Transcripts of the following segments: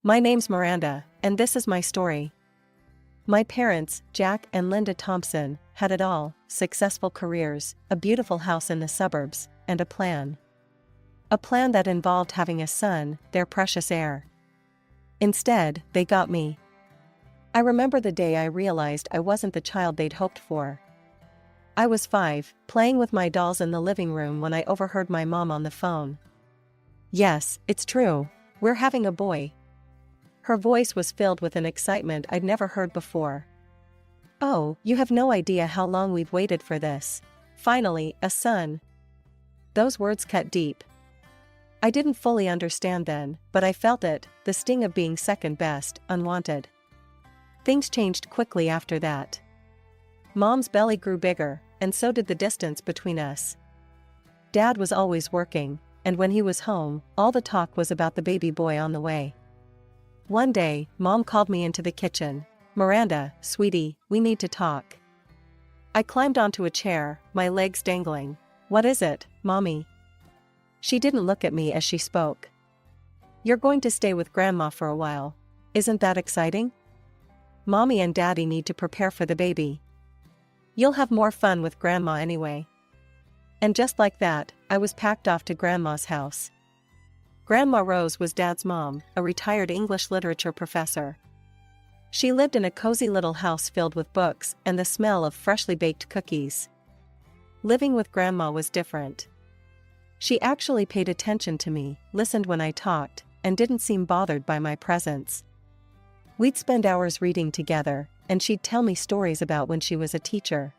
My name's Miranda, and this is my story. My parents, Jack and Linda Thompson, had it all: successful careers, a beautiful house in the suburbs, and a plan. A plan that involved having a son, their precious heir. Instead, they got me. I remember the day I realized I wasn't the child they'd hoped for. I was 5, playing with my dolls in the living room when I overheard my mom on the phone. "Yes, it's true. We're having a boy." Her voice was filled with an excitement I'd never heard before. "Oh, you have no idea how long we've waited for this. Finally, a son." Those words cut deep. I didn't fully understand then, but I felt it, the sting of being second best, unwanted. Things changed quickly after that. Mom's belly grew bigger, and so did the distance between us. Dad was always working, and when he was home, all the talk was about the baby boy on the way. One day, Mom called me into the kitchen. "Miranda, sweetie, we need to talk." I climbed onto a chair, my legs dangling. "What is it, Mommy?" She didn't look at me as she spoke. "You're going to stay with Grandma for a while. Isn't that exciting? Mommy and Daddy need to prepare for the baby. You'll have more fun with Grandma anyway." And just like that, I was packed off to Grandma's house. Grandma Rose was Dad's mom, a retired English literature professor. She lived in a cozy little house filled with books and the smell of freshly baked cookies. Living with Grandma was different. She actually paid attention to me, listened when I talked, and didn't seem bothered by my presence. We'd spend hours reading together, and she'd tell me stories about when she was a teacher.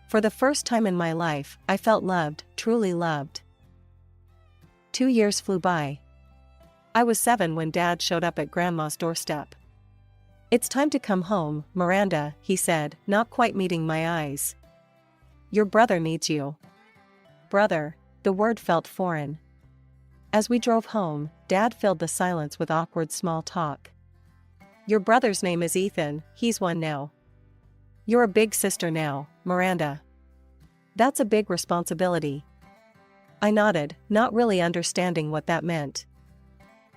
For the first time in my life, I felt loved, truly loved. 2 years flew by. I was 7 when Dad showed up at Grandma's doorstep. "It's time to come home, Miranda," he said, not quite meeting my eyes. "Your brother needs you." Brother, the word felt foreign. As we drove home, Dad filled the silence with awkward small talk. "Your brother's name is Ethan, he's one now. You're a big sister now, Miranda. That's a big responsibility." I nodded, not really understanding what that meant.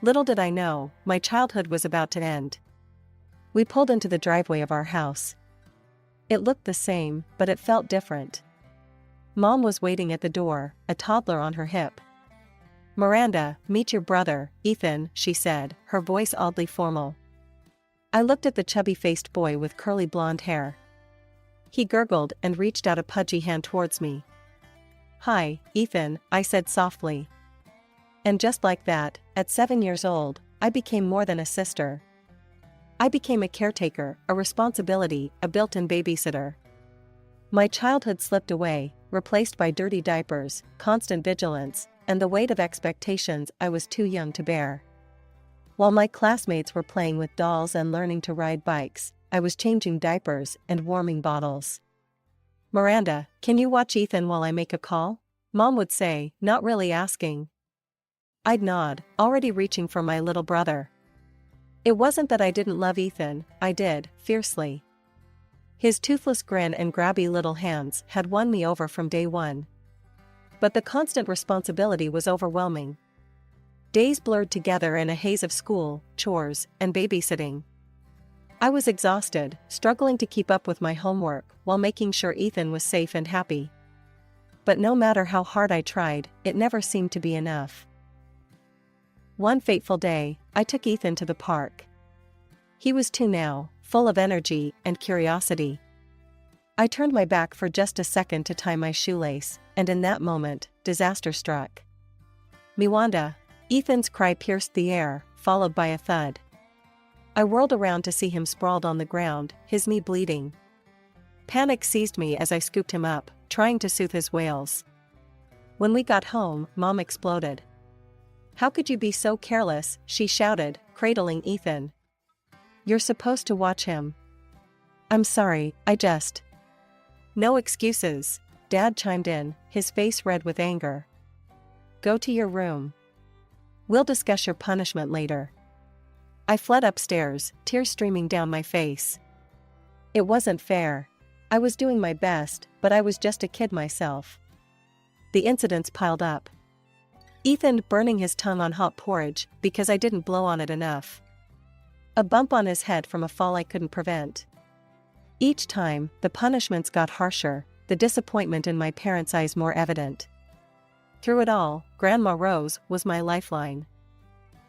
Little did I know, my childhood was about to end. We pulled into the driveway of our house. It looked the same, but it felt different. Mom was waiting at the door, a toddler on her hip. "Miranda, meet your brother, Ethan," she said, her voice oddly formal. I looked at the chubby-faced boy with curly blonde hair. He gurgled and reached out a pudgy hand towards me. "Hi, Ethan," I said softly. And just like that, at 7 years old, I became more than a sister. I became a caretaker, a responsibility, a built-in babysitter. My childhood slipped away, replaced by dirty diapers, constant vigilance, and the weight of expectations I was too young to bear. While my classmates were playing with dolls and learning to ride bikes, I was changing diapers and warming bottles. "Miranda, can you watch Ethan while I make a call?" Mom would say, not really asking. I'd nod, already reaching for my little brother. It wasn't that I didn't love Ethan, I did, fiercely. His toothless grin and grabby little hands had won me over from day one. But the constant responsibility was overwhelming. Days blurred together in a haze of school, chores, and babysitting. I was exhausted, struggling to keep up with my homework while making sure Ethan was safe and happy. But no matter how hard I tried, it never seemed to be enough. One fateful day, I took Ethan to the park. He was 2 now, full of energy and curiosity. I turned my back for just a second to tie my shoelace, and in that moment, disaster struck. "Miranda!" Ethan's cry pierced the air, followed by a thud. I whirled around to see him sprawled on the ground, his knee bleeding. Panic seized me as I scooped him up, trying to soothe his wails. When we got home, Mom exploded. "How could you be so careless?" she shouted, cradling Ethan. "You're supposed to watch him." "I'm sorry, I just..." "No excuses," Dad chimed in, his face red with anger. "Go to your room. We'll discuss your punishment later." I fled upstairs, tears streaming down my face. It wasn't fair. I was doing my best, but I was just a kid myself. The incidents piled up. Ethan burning his tongue on hot porridge because I didn't blow on it enough. A bump on his head from a fall I couldn't prevent. Each time, the punishments got harsher, the disappointment in my parents' eyes more evident. Through it all, Grandma Rose was my lifeline.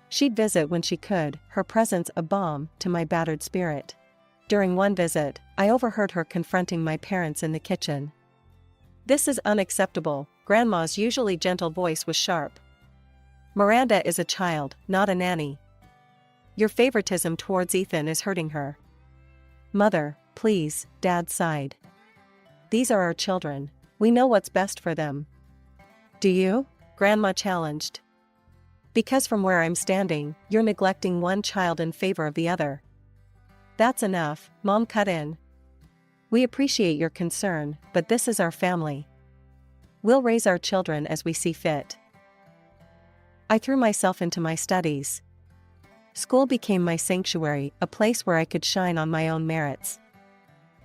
She'd visit when she could, her presence a balm to my battered spirit. During one visit, I overheard her confronting my parents in the kitchen. "This is unacceptable," Grandma's usually gentle voice was sharp. "Miranda is a child, not a nanny. Your favoritism towards Ethan is hurting her." "Mother, please," Dad sighed. "These are our children. We know what's best for them." "Do you?" Grandma challenged. "Because from where I'm standing, you're neglecting one child in favor of the other." "That's enough," Mom cut in. "We appreciate your concern, but this is our family. We'll raise our children as we see fit." I threw myself into my studies. School became my sanctuary, a place where I could shine on my own merits.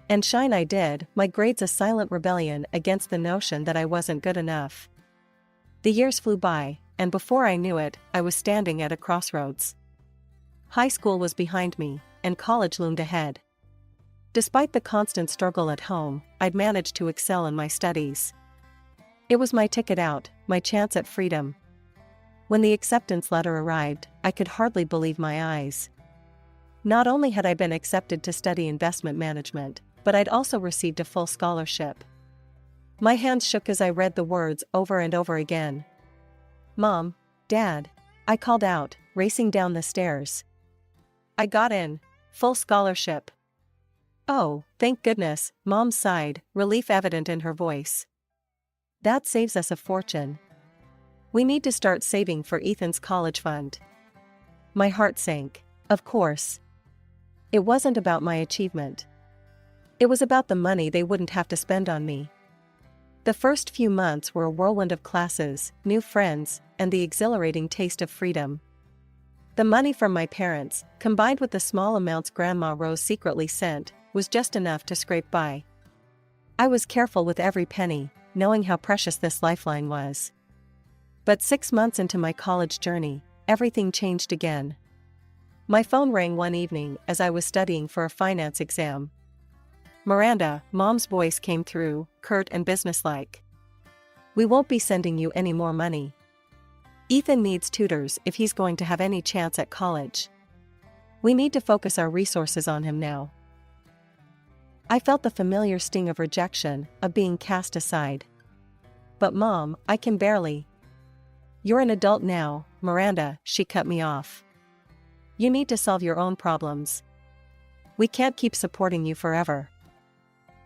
And shine I did, my grades a silent rebellion against the notion that I wasn't good enough. The years flew by, and before I knew it, I was standing at a crossroads. High school was behind me, and college loomed ahead. Despite the constant struggle at home, I'd managed to excel in my studies. It was my ticket out, my chance at freedom. When the acceptance letter arrived, I could hardly believe my eyes. Not only had I been accepted to study investment management, but I'd also received a full scholarship. My hands shook as I read the words over and over again. "Mom, Dad," I called out, racing down the stairs. "I got in. Full scholarship." "Oh, thank goodness," Mom sighed, relief evident in her voice. "That saves us a fortune. We need to start saving for Ethan's college fund." My heart sank. Of course. It wasn't about my achievement. It was about the money they wouldn't have to spend on me. The first few months were a whirlwind of classes, new friends, and the exhilarating taste of freedom. The money from my parents, combined with the small amounts Grandma Rose secretly sent, was just enough to scrape by. I was careful with every penny, knowing how precious this lifeline was. But 6 months into my college journey, everything changed again. My phone rang one evening as I was studying for a finance exam. "Miranda," Mom's voice came through, curt and businesslike. "We won't be sending you any more money. Ethan needs tutors if he's going to have any chance at college. We need to focus our resources on him now." I felt the familiar sting of rejection, of being cast aside. "But Mom, I can barely." "You're an adult now, Miranda," she cut me off. "You need to solve your own problems. We can't keep supporting you forever."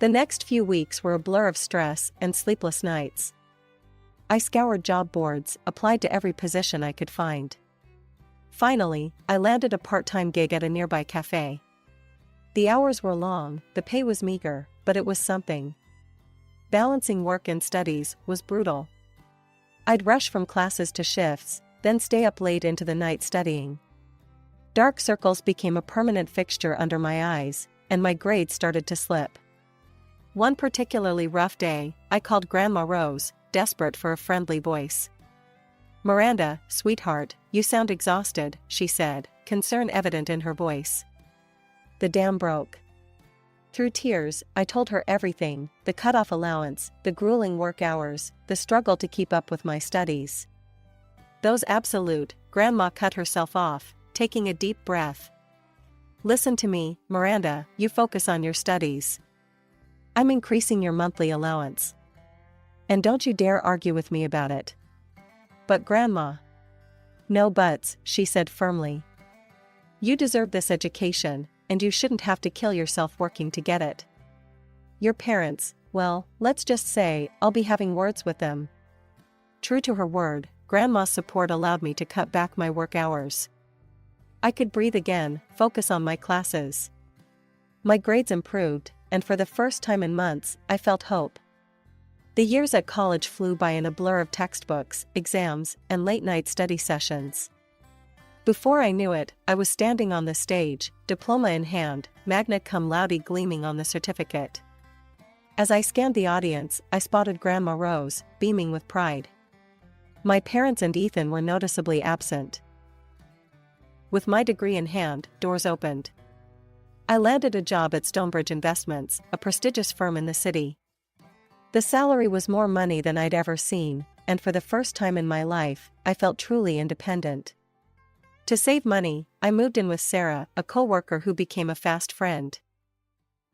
The next few weeks were a blur of stress and sleepless nights. I scoured job boards, applied to every position I could find. Finally, I landed a part-time gig at a nearby cafe. The hours were long, the pay was meager, but it was something. Balancing work and studies was brutal. I'd rush from classes to shifts, then stay up late into the night studying. Dark circles became a permanent fixture under my eyes, and my grades started to slip. One particularly rough day, I called Grandma Rose, desperate for a friendly voice. "Miranda, sweetheart, you sound exhausted," she said, concern evident in her voice. The dam broke. Through tears, I told her everything, the cut-off allowance, the grueling work hours, the struggle to keep up with my studies. "Those absolute," Grandma cut herself off, taking a deep breath. "Listen to me, Miranda, you focus on your studies. I'm increasing your monthly allowance. And don't you dare argue with me about it." "But Grandma." "No buts," she said firmly. "You deserve this education, and you shouldn't have to kill yourself working to get it. Your parents, well, let's just say, I'll be having words with them." True to her word, Grandma's support allowed me to cut back my work hours. I could breathe again, focus on my classes. My grades improved, and for the first time in months, I felt hope. The years at college flew by in a blur of textbooks, exams, and late-night study sessions. Before I knew it, I was standing on the stage, diploma in hand, magna cum laude gleaming on the certificate. As I scanned the audience, I spotted Grandma Rose, beaming with pride. My parents and Ethan were noticeably absent. With my degree in hand, doors opened. I landed a job at Stonebridge Investments, a prestigious firm in the city. The salary was more money than I'd ever seen, and for the first time in my life, I felt truly independent. To save money, I moved in with Sarah, a coworker who became a fast friend.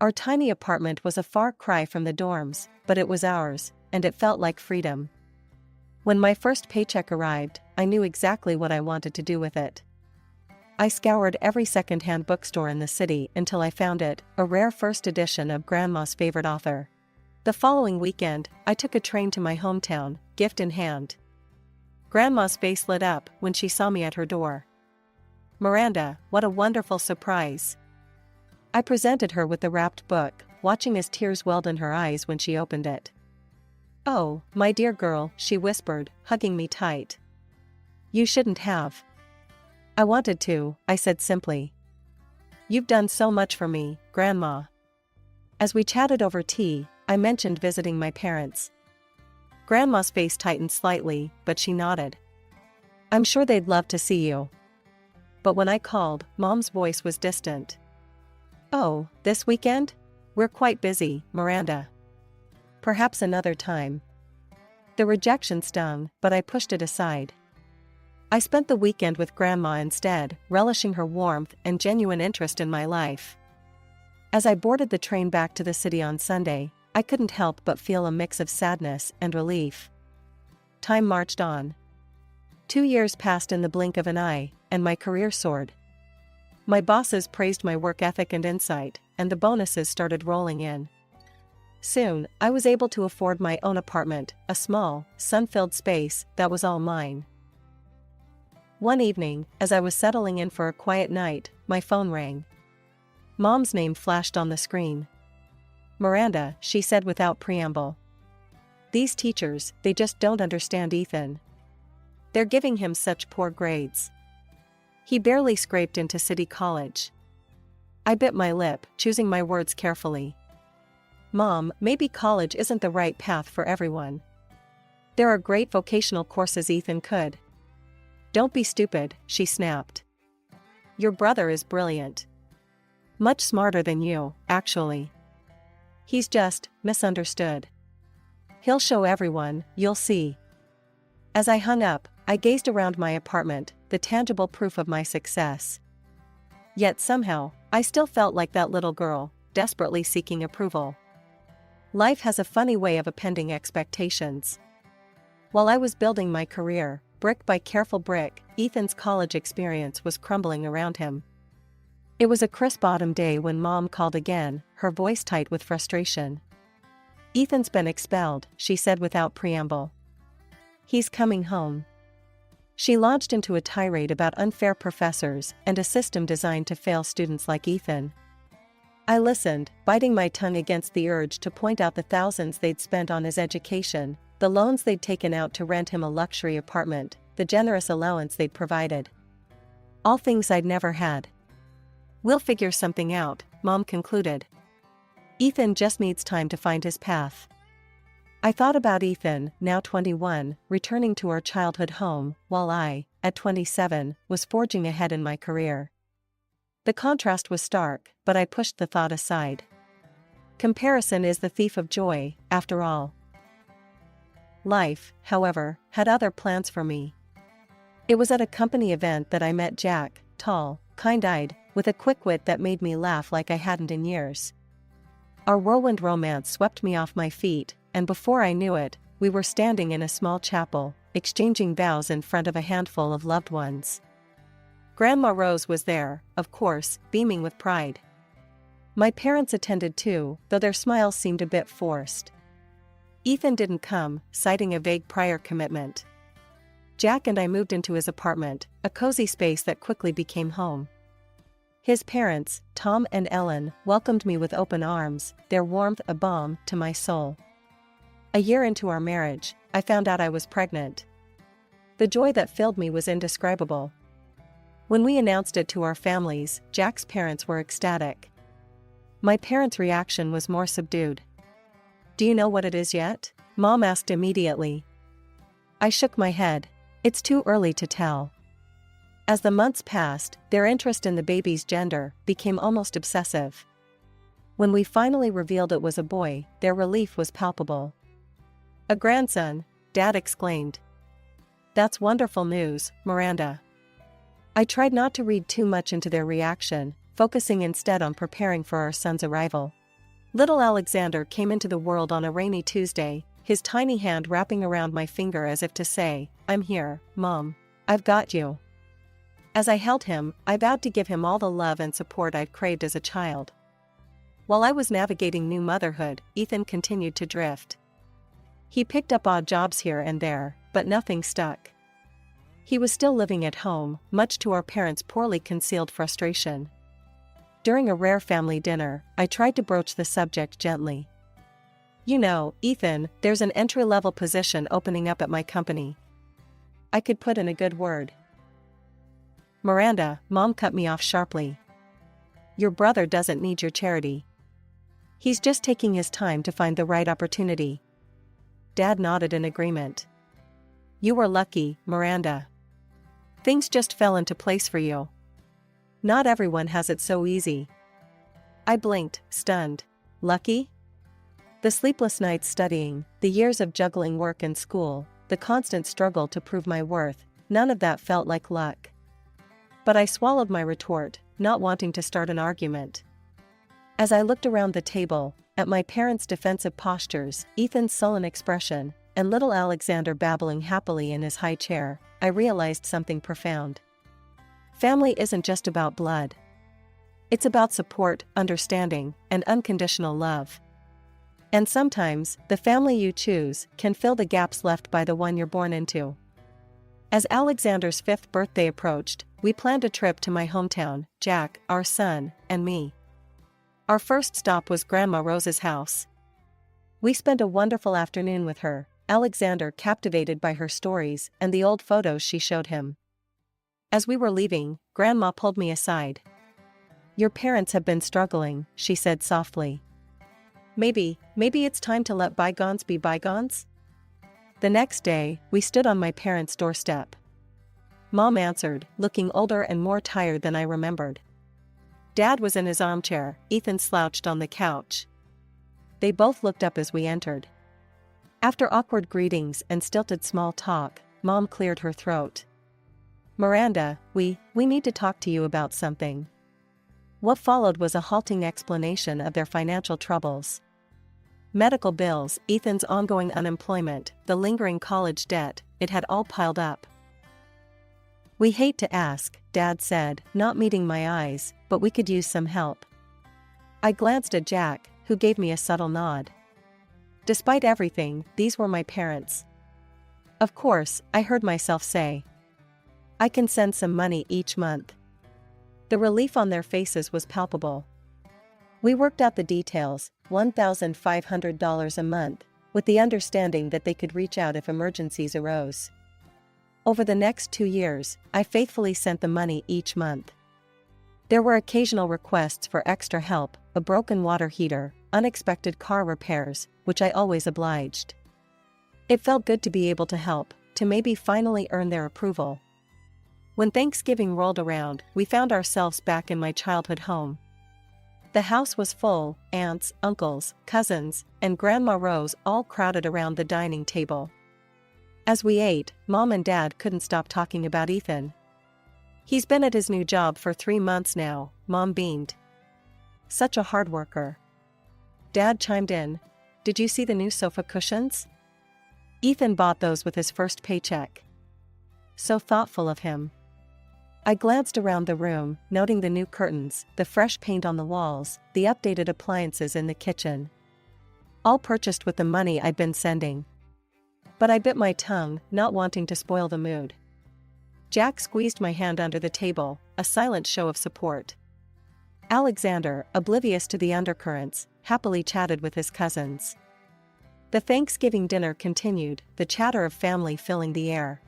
Our tiny apartment was a far cry from the dorms, but it was ours, and it felt like freedom. When my first paycheck arrived, I knew exactly what I wanted to do with it. I scoured every second-hand bookstore in the city until I found it, a rare first edition of Grandma's favorite author. The following weekend, I took a train to my hometown, gift in hand. Grandma's face lit up when she saw me at her door. "Miranda, what a wonderful surprise." I presented her with the wrapped book, watching as tears welled in her eyes when she opened it. "Oh, my dear girl," she whispered, hugging me tight. "You shouldn't have." "I wanted to," I said simply. "You've done so much for me, Grandma." As we chatted over tea, I mentioned visiting my parents. Grandma's face tightened slightly, but she nodded. "I'm sure they'd love to see you." But when I called, Mom's voice was distant. "Oh, this weekend? We're quite busy, Miranda. Perhaps another time." The rejection stung, but I pushed it aside. I spent the weekend with Grandma instead, relishing her warmth and genuine interest in my life. As I boarded the train back to the city on Sunday, I couldn't help but feel a mix of sadness and relief. Time marched on. 2 years passed in the blink of an eye, and my career soared. My bosses praised my work ethic and insight, and the bonuses started rolling in. Soon, I was able to afford my own apartment, a small, sun-filled space that was all mine. One evening, as I was settling in for a quiet night, my phone rang. Mom's name flashed on the screen. "Miranda," she said without preamble. "These teachers, they just don't understand Ethan. They're giving him such poor grades. He barely scraped into City College." I bit my lip, choosing my words carefully. "Mom, maybe college isn't the right path for everyone. There are great vocational courses Ethan could." "Don't be stupid," she snapped. "Your brother is brilliant. Much smarter than you, actually. He's just misunderstood. He'll show everyone, you'll see." As I hung up, I gazed around my apartment, the tangible proof of my success. Yet somehow, I still felt like that little girl, desperately seeking approval. Life has a funny way of appending expectations. While I was building my career, brick by careful brick, Ethan's college experience was crumbling around him. It was a crisp autumn day when Mom called again, her voice tight with frustration. "Ethan's been expelled," she said without preamble. "He's coming home." She launched into a tirade about unfair professors and a system designed to fail students like Ethan. I listened, biting my tongue against the urge to point out the thousands they'd spent on his education, the loans they'd taken out to rent him a luxury apartment, the generous allowance they'd provided. All things I'd never had. "We'll figure something out," Mom concluded. "Ethan just needs time to find his path." I thought about Ethan, now 21, returning to our childhood home, while I, at 27, was forging ahead in my career. The contrast was stark, but I pushed the thought aside. Comparison is the thief of joy, after all. Life, however, had other plans for me. It was at a company event that I met Jack, tall, kind-eyed, with a quick wit that made me laugh like I hadn't in years. Our whirlwind romance swept me off my feet, and before I knew it, we were standing in a small chapel, exchanging vows in front of a handful of loved ones. Grandma Rose was there, of course, beaming with pride. My parents attended too, though their smiles seemed a bit forced. Ethan didn't come, citing a vague prior commitment. Jack and I moved into his apartment, a cozy space that quickly became home. His parents, Tom and Ellen, welcomed me with open arms, their warmth a balm to my soul. A year into our marriage, I found out I was pregnant. The joy that filled me was indescribable. When we announced it to our families, Jack's parents were ecstatic. My parents' reaction was more subdued. "Do you know what it is yet?" Mom asked immediately. I shook my head. "It's too early to tell." As the months passed, their interest in the baby's gender became almost obsessive. When we finally revealed it was a boy, their relief was palpable. "A grandson," Dad exclaimed. "That's wonderful news, Miranda." I tried not to read too much into their reaction, focusing instead on preparing for our son's arrival. Little Alexander came into the world on a rainy Tuesday, his tiny hand wrapping around my finger as if to say, "I'm here, Mom. I've got you." As I held him, I vowed to give him all the love and support I'd craved as a child. While I was navigating new motherhood, Ethan continued to drift. He picked up odd jobs here and there, but nothing stuck. He was still living at home, much to our parents' poorly concealed frustration. During a rare family dinner, I tried to broach the subject gently. "You know, Ethan, there's an entry-level position opening up at my company. I could put in a good word." "Miranda," Mom cut me off sharply. "Your brother doesn't need your charity. He's just taking his time to find the right opportunity." Dad nodded in agreement. "You were lucky, Miranda. Things just fell into place for you. Not everyone has it so easy." I blinked, stunned. Lucky? The sleepless nights studying, the years of juggling work and school, the constant struggle to prove my worth, none of that felt like luck. But I swallowed my retort, not wanting to start an argument. As I looked around the table, at my parents' defensive postures, Ethan's sullen expression, and little Alexander babbling happily in his high chair, I realized something profound. Family isn't just about blood. It's about support, understanding, and unconditional love. And sometimes, the family you choose can fill the gaps left by the one you're born into. As Alexander's 5th birthday approached, we planned a trip to my hometown, Jack, our son, and me. Our first stop was Grandma Rose's house. We spent a wonderful afternoon with her, Alexander captivated by her stories and the old photos she showed him. As we were leaving, Grandma pulled me aside. "Your parents have been struggling," she said softly. Maybe it's time to let bygones be bygones?" The next day, we stood on my parents' doorstep. Mom answered, looking older and more tired than I remembered. Dad was in his armchair, Ethan slouched on the couch. They both looked up as we entered. After awkward greetings and stilted small talk, Mom cleared her throat. "Miranda, we need to talk to you about something." What followed was a halting explanation of their financial troubles. Medical bills, Ethan's ongoing unemployment, the lingering college debt, it had all piled up. "We hate to ask," Dad said, not meeting my eyes, "but we could use some help." I glanced at Jack, who gave me a subtle nod. Despite everything, these were my parents. "Of course," I heard myself say. "I can send some money each month." The relief on their faces was palpable. We worked out the details, $1,500 a month, with the understanding that they could reach out if emergencies arose. Over the next 2 years, I faithfully sent the money each month. There were occasional requests for extra help, a broken water heater, unexpected car repairs, which I always obliged. It felt good to be able to help, to maybe finally earn their approval. When Thanksgiving rolled around, we found ourselves back in my childhood home. The house was full, aunts, uncles, cousins, and Grandma Rose all crowded around the dining table. As we ate, Mom and Dad couldn't stop talking about Ethan. "He's been at his new job for 3 months now," Mom beamed. "Such a hard worker." Dad chimed in, "Did you see the new sofa cushions? Ethan bought those with his first paycheck." So thoughtful of him. I glanced around the room, noting the new curtains, the fresh paint on the walls, the updated appliances in the kitchen. All purchased with the money I'd been sending. But I bit my tongue, not wanting to spoil the mood. Jack squeezed my hand under the table, a silent show of support. Alexander, oblivious to the undercurrents, happily chatted with his cousins. The Thanksgiving dinner continued, the chatter of family filling the air.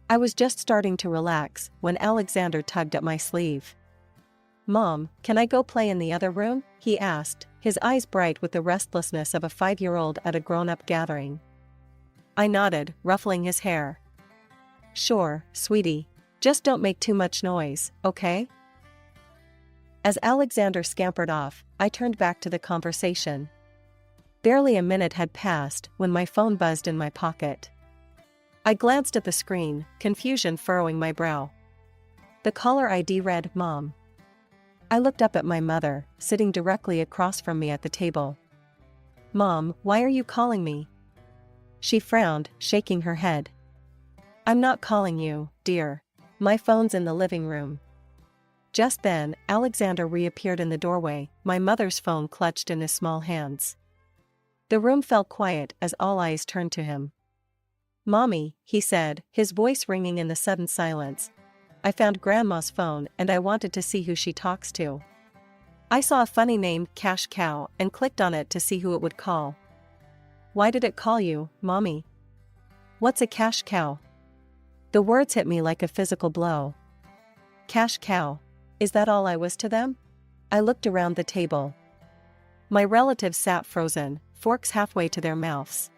I was just starting to relax when Alexander tugged at my sleeve. "Mom, can I go play in the other room?" he asked, his eyes bright with the restlessness of a 5-year-old at a grown-up gathering. I nodded, ruffling his hair. "Sure, sweetie. Just don't make too much noise, okay? As Alexander scampered off, I turned back to the conversation. Barely a minute had passed when my phone buzzed in my pocket. I glanced at the screen, confusion furrowing my brow. The caller ID read, "Mom." I looked up at my mother, sitting directly across from me at the table. "Mom, why are you calling me?" She frowned, shaking her head. "I'm not calling you, dear. My phone's in the living room." Just then, Alexander reappeared in the doorway, my mother's phone clutched in his small hands. The room fell quiet as all eyes turned to him. "Mommy," he said, his voice ringing in the sudden silence. "I found Grandma's phone and I wanted to see who she talks to. I saw a funny name, Cash Cow, and clicked on it to see who it would call." "Why did it call you, Mommy?" "What's a cash cow?" The words hit me like a physical blow. Cash cow. Is that all I was to them? I looked around the table. My relatives sat frozen, forks halfway to their mouths.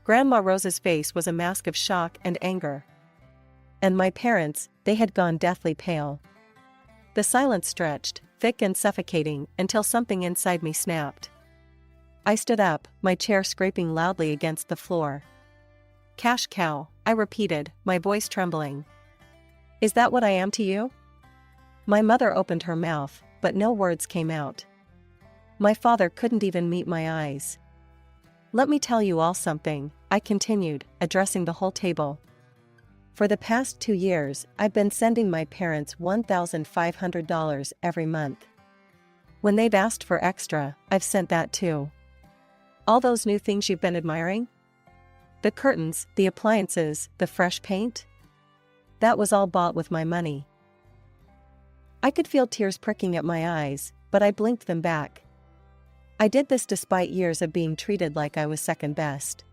Grandma Rose's face was a mask of shock and anger. And my parents, they had gone deathly pale. The silence stretched, thick and suffocating, until something inside me snapped. I stood up, my chair scraping loudly against the floor. "Cash cow," I repeated, my voice trembling. "Is that what I am to you?" My mother opened her mouth, but no words came out. My father couldn't even meet my eyes. "Let me tell you all something," I continued, addressing the whole table. "For the past 2 years, I've been sending my parents $1,500 every month. When they've asked for extra, I've sent that too. All those new things you've been admiring? The curtains, the appliances, the fresh paint? That was all bought with my money." I could feel tears pricking at my eyes, but I blinked them back. I did this despite years of being treated like I was second best.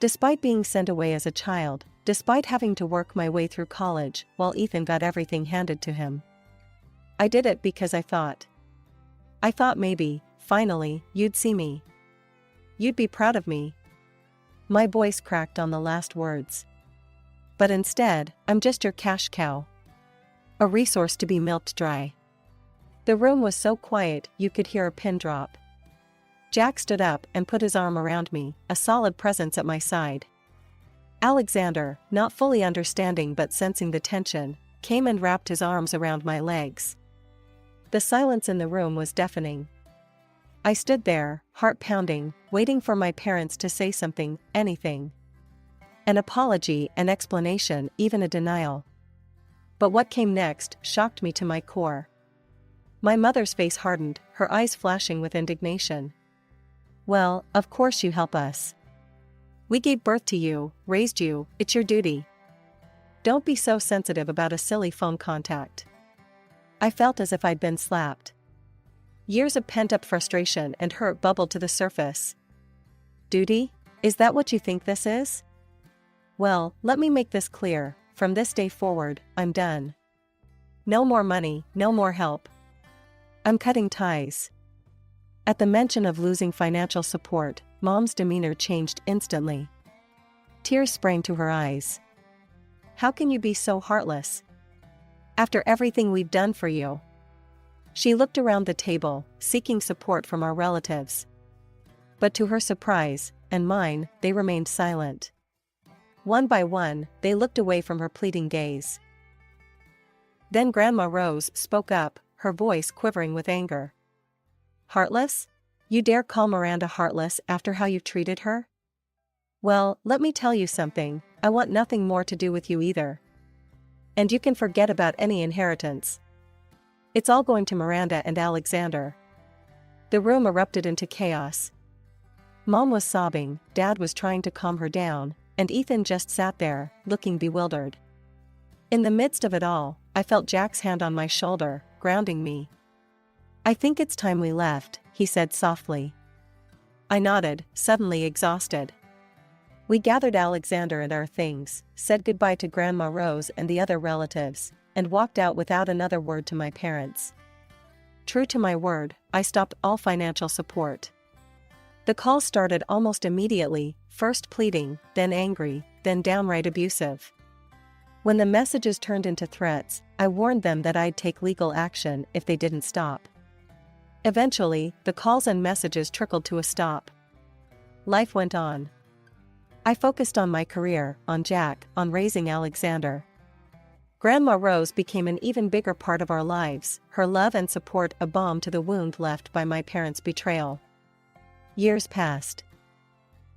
Despite being sent away as a child, despite having to work my way through college while Ethan got everything handed to him. I did it because I thought maybe, finally, you'd see me. You'd be proud of me. My voice cracked on the last words. But instead, I'm just your cash cow. A resource to be milked dry. The room was so quiet you could hear a pin drop. Jack stood up and put his arm around me, a solid presence at my side. Alexander, not fully understanding but sensing the tension, came and wrapped his arms around my legs. The silence in the room was deafening. I stood there, heart pounding, waiting for my parents to say something, anything. An apology, an explanation, even a denial. But what came next shocked me to my core. My mother's face hardened, her eyes flashing with indignation. "Well, of course you help us. We gave birth to you, raised you, it's your duty. Don't be so sensitive about a silly phone contact." I felt as if I'd been slapped. Years of pent-up frustration and hurt bubbled to the surface. Duty? Is that what you think this is? Well, let me make this clear, from this day forward, I'm done. No more money, no more help. I'm cutting ties. At the mention of losing financial support, Mom's demeanor changed instantly. Tears sprang to her eyes. "How can you be so heartless? After everything we've done for you." She looked around the table, seeking support from our relatives. But to her surprise, and mine, they remained silent. One by one, they looked away from her pleading gaze. Then Grandma Rose spoke up, her voice quivering with anger. "Heartless? You dare call Miranda heartless after how you've treated her? Well, let me tell you something, I want nothing more to do with you either. And you can forget about any inheritance. It's all going to Miranda and Alexander." The room erupted into chaos. Mom was sobbing, Dad was trying to calm her down, and Ethan just sat there, looking bewildered. In the midst of it all, I felt Jack's hand on my shoulder, grounding me. "I think it's time we left," he said softly. I nodded, suddenly exhausted. We gathered Alexander and our things, said goodbye to Grandma Rose and the other relatives, and walked out without another word to my parents. True to my word, I stopped all financial support. The call started almost immediately, first pleading, then angry, then downright abusive. When the messages turned into threats, I warned them that I'd take legal action if they didn't stop. Eventually, the calls and messages trickled to a stop. Life went on. I focused on my career, on Jack, on raising Alexander. Grandma Rose became an even bigger part of our lives, her love and support a balm to the wound left by my parents' betrayal. Years passed.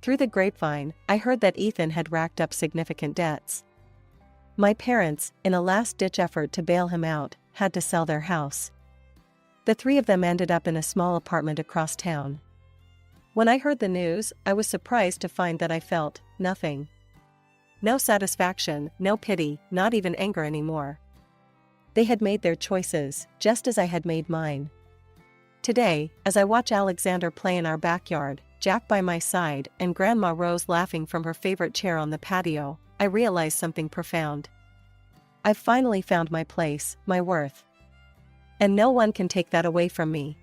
Through the grapevine, I heard that Ethan had racked up significant debts. My parents, in a last-ditch effort to bail him out, had to sell their house. The three of them ended up in a small apartment across town. When I heard the news, I was surprised to find that I felt nothing. No satisfaction, no pity, not even anger anymore. They had made their choices, just as I had made mine. Today, as I watch Alexander play in our backyard, Jack by my side, and Grandma Rose laughing from her favorite chair on the patio, I realize something profound. I've finally found my place, my worth. And no one can take that away from me.